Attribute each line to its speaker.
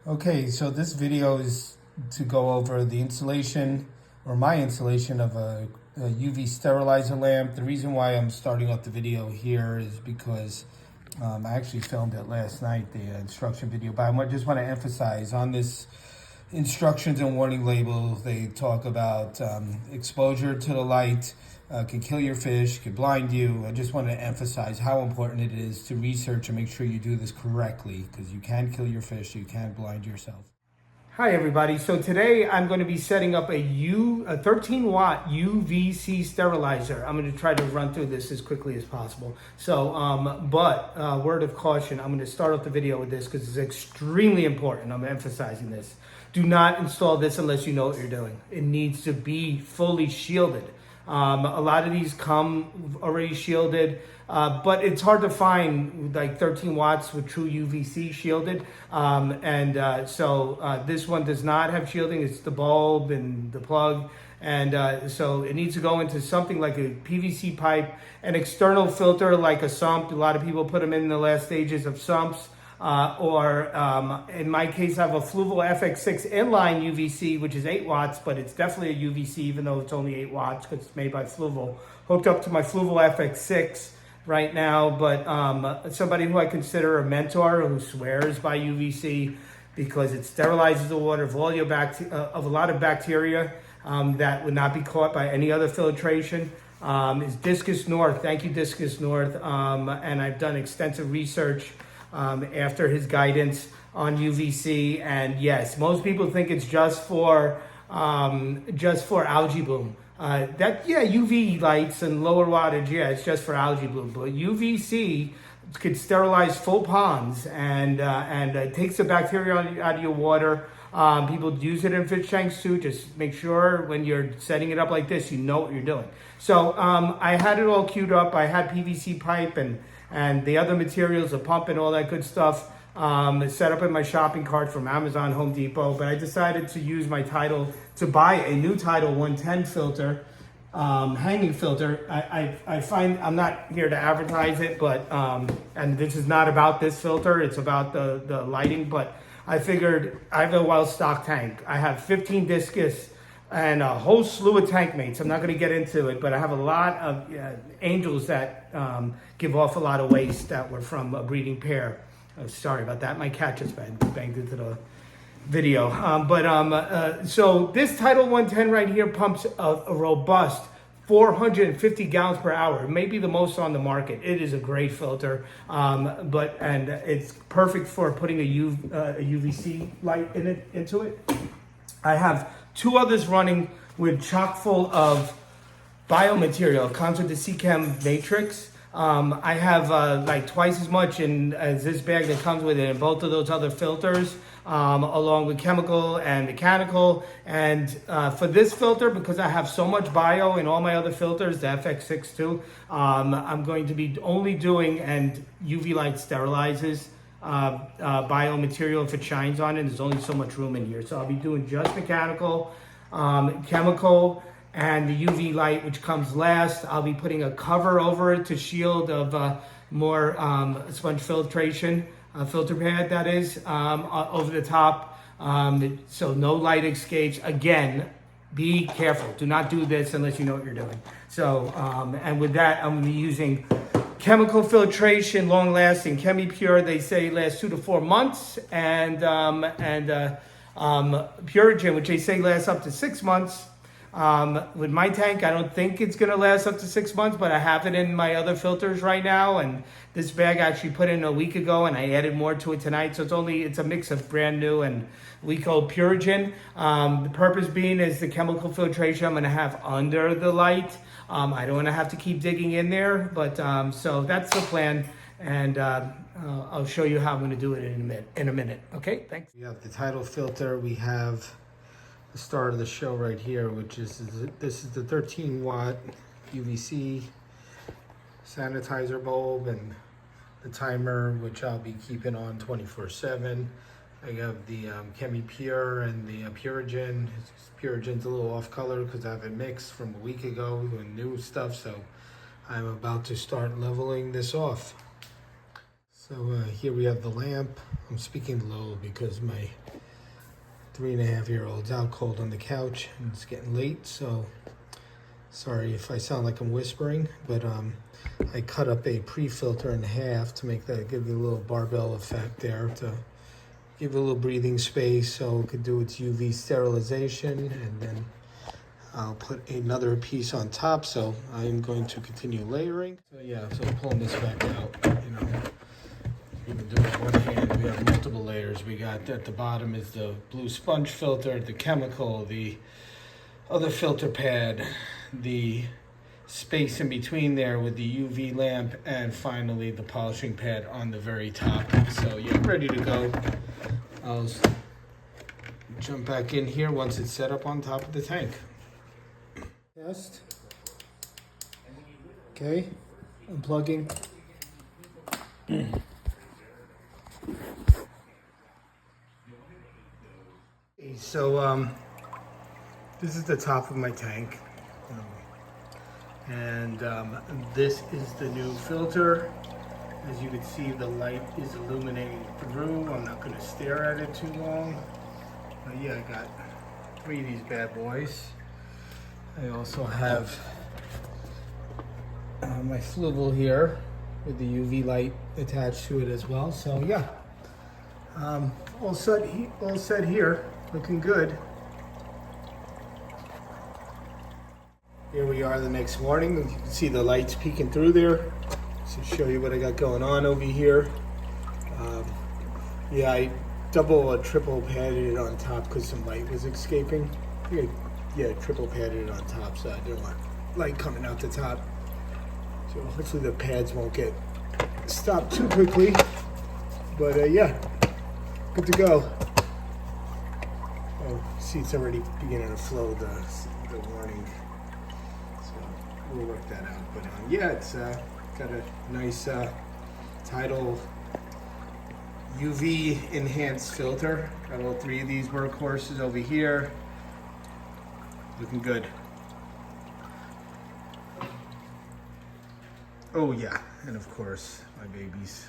Speaker 1: Okay, so this video is to go over the installation or my installation of a UV sterilizer lamp. The reason why I'm starting off the video here is because I actually filmed it last night, the instruction video, but I just want to emphasize on this instructions and warning labels, they talk about exposure to the light can kill your fish, can blind you. I just want to emphasize how important it is to research and make sure you do this correctly, because you can kill your fish, you can blind yourself. Hi everybody, so today I'm going to be setting up a 13 watt UVC sterilizer. I'm going to try to run through this as quickly as possible. So, word of caution, I'm going to start off the video with this because it's extremely important. I'm emphasizing this. Do not install this unless you know what you're doing. It needs to be fully shielded. A lot of these come already shielded, but it's hard to find like 13 watts with true UVC shielded. So this one does not have shielding. It's the bulb and the plug. And so it needs to go into something like a PVC pipe, an external filter like a sump. A lot of people put them in the last stages of sumps. In my case, I have a Fluval FX6 inline UVC, which is 8 watts, but it's definitely a UVC, even though it's only 8 watts because it's made by Fluval. Hooked up to my Fluval FX6 right now, but somebody who I consider a mentor who swears by UVC because it sterilizes the water of all your of a lot of bacteria that would not be caught by any other filtration. Is Discus North. Thank you, Discus North. And I've done extensive research after his guidance on UVC, and yes, most people think it's just for algae bloom. UV lights and lower wattage, it's just for algae bloom, but UVC could sterilize full ponds and it takes the bacteria out of your water. People use it in fish tanks too. Just make sure when you're setting it up like this, you know what you're doing. So I had it all queued up. I had PVC pipe and the other materials, the pump and all that good stuff, set up in my shopping cart from Amazon, Home Depot. But I decided to use my Tidal to buy a new Tidal 110 filter, hanging filter. I find, I'm not here to advertise it, but and this is not about this filter, it's about the lighting. But I figured I have a well-stocked tank. I have 15 discus and a whole slew of tank mates. I'm not going to get into it, but I have a lot of angels that give off a lot of waste that were from a breeding pair. Sorry about that. My cat just banged into the video. So this Tidal 110 right here pumps a robust 450 gallons per hour. It may be the most on the market. It is a great filter, and it's perfect for putting a UVC light into it. I have 2 others running with chock full of biomaterial. It comes with the Seachem matrix. I have like twice as much as this bag that comes with it in both of those other filters, along with chemical and mechanical. And for this filter, because I have so much bio in all my other filters, the FX6 too, I'm going to be only doing, and UV light sterilizes biomaterial if it shines on it. There's only so much room in here. So I'll be doing just mechanical, chemical, and the UV light, which comes last. I'll be putting a cover over it to shield of more sponge filtration, filter pad that is, over the top, so no light escapes. Again, be careful. Do not do this unless you know what you're doing. So, and with that, I'm gonna be using chemical filtration, long-lasting, Chemi-Pure. They say lasts 2 to 4 months, and Purigen, which they say lasts up to 6 months. With my tank, I don't think it's going to last up to 6 months, but I have it in my other filters right now. And this bag I actually put in a week ago, and I added more to it tonight. So it's a mix of brand new and we call Purigen. The purpose being is the chemical filtration I'm going to have under the light. I don't want to have to keep digging in there, but so that's the plan. And I'll show you how I'm going to do it in a minute. Okay, thanks. We have the Tidal filter. We have the start of the show right here, which is this is the 13 watt UVC sanitizer bulb, and the timer, which I'll be keeping on 24/7. I have the Chemi-Pure and the Purigen. Purigen's a little off color because I have it mixed from a week ago with new stuff, so I'm about to start leveling this off. So here we have the lamp. I'm speaking low because my 3.5-year-old's out cold on the couch and it's getting late. So sorry if I sound like I'm whispering, but I cut up a pre-filter in half to make that, give it a little barbell effect there to give it a little breathing space so it could do its UV sterilization, and then I'll put another piece on top. So I am going to continue layering. So yeah, so pulling this back out, you know, even doing it with one hand, we have multiple layers. We got at the bottom is the blue sponge filter, the chemical, the other filter pad, the space in between there with the UV lamp, and finally the polishing pad on the very top. So yeah, ready to go. I'll jump back in here once it's set up on top of the tank. Test. Okay, unplugging. So this is the top of my tank, and this is the new filter. As you can see, the light is illuminating through. I'm not going to stare at it too long, but yeah, I got 3 of these bad boys. I also have my swivel here with the UV light attached to it as well. So yeah, all set here, looking good. Here we are the next morning. You can see the lights peeking through there. To show you what I got going on over here. Yeah, I double or triple padded it on top because some light was escaping. Yeah, triple padded it on top so I didn't want light coming out the top. So hopefully the pads won't get stopped too quickly. But yeah, good to go. Oh, see, it's already beginning to flow the warning. So we'll work that out. But yeah, it's got a nice Tidal UV enhanced filter. Got all 3 of these workhorses over here. Looking good. Oh yeah, and of course my babies.